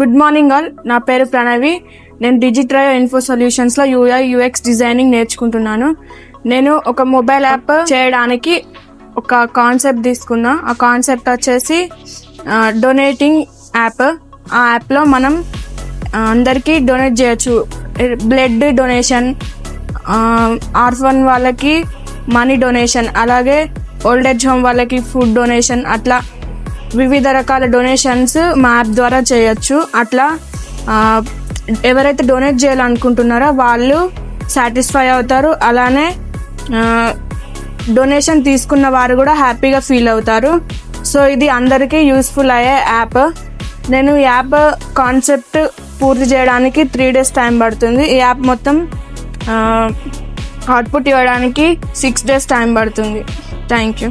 Good morning all. నా పేరు ప్రణవి. నేను డిజిట్రయో ఇన్ఫో సొల్యూషన్స్ లో UI UX డిజైనింగ్ నేర్చుకుంటున్నాను. నేను ఒక మొబైల్ యాప్ చేయడానికి ఒక కాన్సెప్ట్ తీసుకున్నా. ఆ కాన్సెప్ట్ వచ్చేసి డొనేటింగ్ యాప్. ఆ యాప్లో మనం అందరికీ డొనేట్ చేయొచ్చు. బ్లడ్ డొనేషన్, ఆర్ఫన్ వాళ్ళకి మనీ డొనేషన్, అలాగే ఓల్డ్ ఏజ్ హోమ్ వాళ్ళకి ఫుడ్ డొనేషన్, అట్లా వివిధ రకాల డొనేషన్స్ మా యాప్ ద్వారా చేయొచ్చు. అట్లా ఎవరైతే డొనేట్ చేయాలనుకుంటున్నారో వాళ్ళు సాటిస్ఫై అవుతారు. అలానే డొనేషన్ తీసుకున్న వారు కూడా హ్యాపీగా ఫీల్ అవుతారు. సో ఇది అందరికీ యూస్ఫుల్ అయ్యే యాప్. నేను ఈ యాప్ కాన్సెప్ట్ పూర్తి చేయడానికి 3 days టైం పడుతుంది. ఈ యాప్ మొత్తం అవుట్పుట్ ఇవ్వడానికి 6 days టైం పడుతుంది. Thank you.